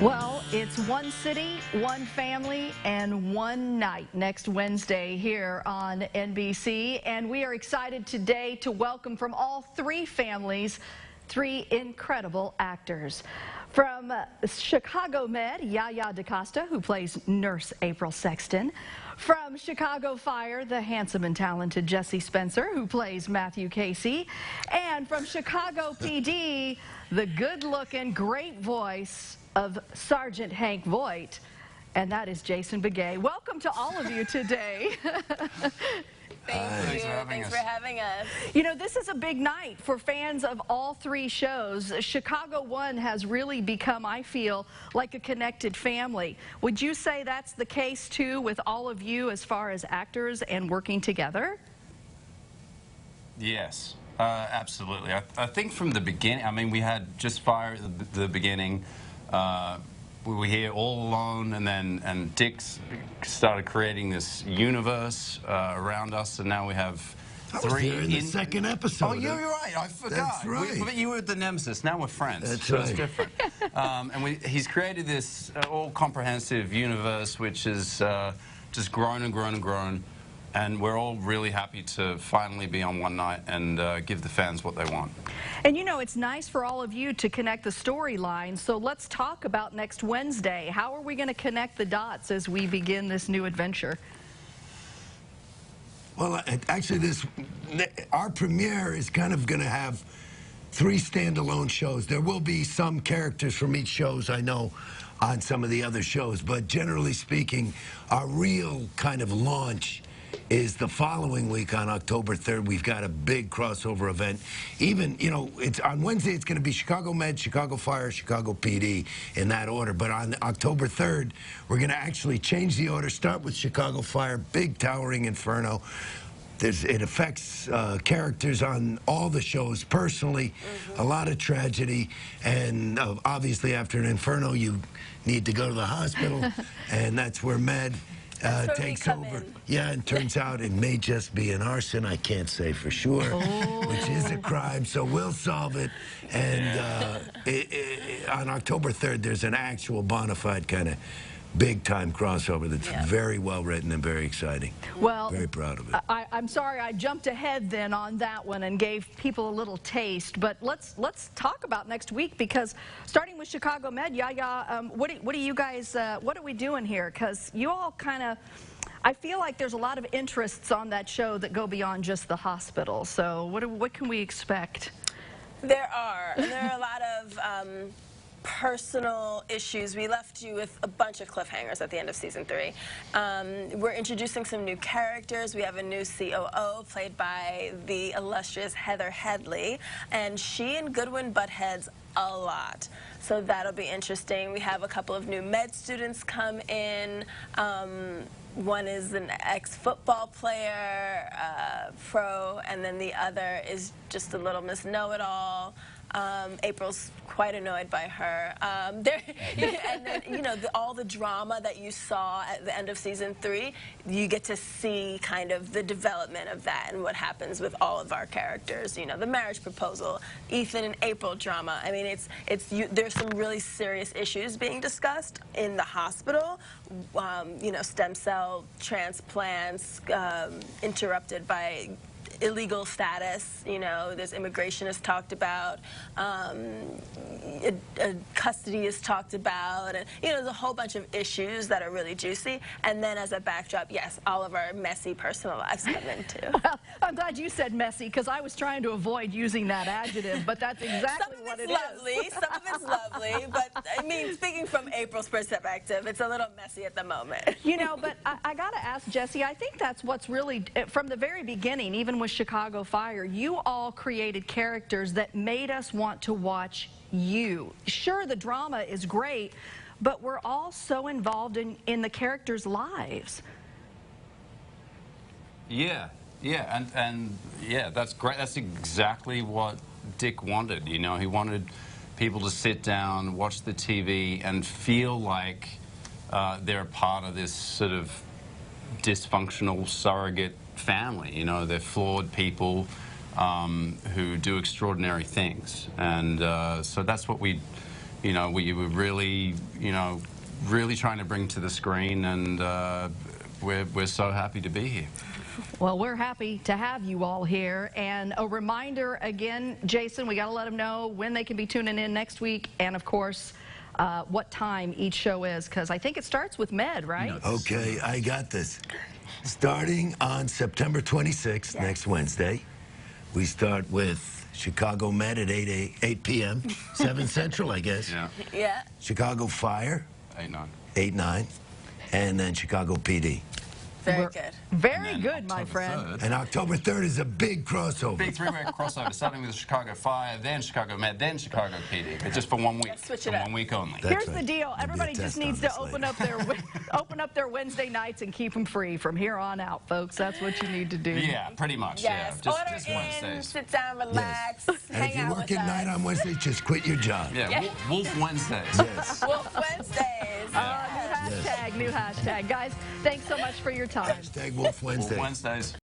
Well, it's one city, one family, and one night next Wednesday here on NBC. And we are excited today to welcome from all three families, three incredible actors. From Chicago Med, Yaya DaCosta, who plays Nurse April Sexton. From Chicago Fire, the handsome and talented Jesse Spencer, who plays Matthew Casey. And from Chicago PD, the good-looking, great voice of Sergeant Hank Voight, and that is Jason Begay. Welcome to all of you today. Thanks for having us. You know, this is a big night for fans of all three shows. Chicago One has really become, I feel, like a connected family. Would you say that's the case, too, with all of you as far as actors and working together? Yes, absolutely. I think from the beginning, I mean, we had just Fire at the beginning. We were here all alone, and Dick started creating this universe around us, and now we have three in the second episode. Oh, you're right. I forgot. That's right. But you were the nemesis. Now we're friends. That's so right. It's different. And he's created this all-comprehensive universe, which is just grown and grown and grown. And we're all really happy to finally be on one night and give the fans what they want. And you know, it's nice for all of you to connect the storylines. So let's talk about next Wednesday. How are we going to connect the dots as we begin this new adventure? Well, actually, our premiere is kind of going to have three standalone shows. There will be some characters from each shows, I know, on some of the other shows. But generally speaking, our real kind of launch is the following week on October 3rd. We've got a big crossover event. Even, you know, it's on Wednesday, it's going to be Chicago Med, Chicago Fire, Chicago PD in that order. But on October 3rd, we're going to actually change the order, start with Chicago Fire, big towering inferno. It affects characters on all the shows personally, a lot of tragedy, and obviously after an inferno, you need to go to the hospital, and that's where Med takes over. Yeah, and turns out it may just be an arson. I can't say for sure, which is a crime, so we'll solve it. And on October 3rd, there's an actual bona fide kind of big-time crossover that's very well written and very exciting. Well, very proud of it. I'm sorry I jumped ahead then on that one and gave people a little taste, but let's talk about next week, because starting with Chicago Med, Yaya, what do you guys, what are we doing here? Because you all kind of, I feel like there's a lot of interests on that show that go beyond just the hospital. So what can we expect? There are a lot of personal issues. We left you with a bunch of cliffhangers at the end of season 3. We're introducing some new characters. We have a new COO played by the illustrious Heather Headley, and she and Goodwin butt heads a lot. So that'll be interesting. We have a couple of new med students come in. One is an ex-football player, pro, and then the other is just a little Miss Know-It-all. April's quite annoyed by her. And then, you know, all the drama that you saw at the end of season 3, you get to see kind of the development of that and what happens with all of our characters. You know, the marriage proposal, Ethan and April drama. I mean, there's some really serious issues being discussed in the hospital. You know, stem cell transplants interrupted by illegal status, you know, there's immigration is talked about, custody is talked about, and, you know, there's a whole bunch of issues that are really juicy. And then as a backdrop, yes, all of our messy personal lives come in too. Well, I'm glad you said messy, because I was trying to avoid using that adjective, but that's exactly what it is. Some of it's lovely, but I mean, speaking from April's perspective, it's a little messy at the moment. You know, but I got to ask, Jesse, I think that's what's really, from the very beginning, even with Chicago Fire, you all created characters that made us want to watch you. Sure, the drama is great, but we're all so involved in the characters' lives. Yeah, and yeah, that's great. That's exactly what Dick wanted. You know, he wanted people to sit down, watch the TV, and feel like they're part of this sort of dysfunctional surrogate family. You know, they're flawed people who do extraordinary things, and so that's what we you know, we were really, you know, really trying to bring to the screen, and we're so happy to be here. Well, we're happy to have you all here. And a reminder again, Jason, we got to let them know when they can be tuning in next week, and of course, what time each show is, because I think it starts with Med, right? Okay, I got this. Starting on September 26th, next Wednesday, we start with Chicago Med at 8 p.m., 7 Central, I guess. Yeah. Yeah. Chicago Fire, 8, 9, and then Chicago PD. Very good. Very And then good, my October friend. 3rd, And October 3rd is a big crossover. big three-way crossover, starting with Chicago Fire, then Chicago Med, then Chicago PD, but just for 1 week. Let's switch for it up. 1 week only. That's Here's the right. deal. There'll be a Everybody just test needs on to this open later. up their Wednesday nights and keep them free from here on out, folks. That's what you need to do. Yeah, pretty much. Yes. Yeah, Order just in, Wednesdays. sit down, relax, And hang if you out work with at night us. on Wednesday, just quit your job. Yeah, Wolf Wednesdays. Yes. Wolf Wednesdays. New hashtag. Guys, thanks so much for your time. Hashtag Wolf Wednesday. Wolf Wednesdays.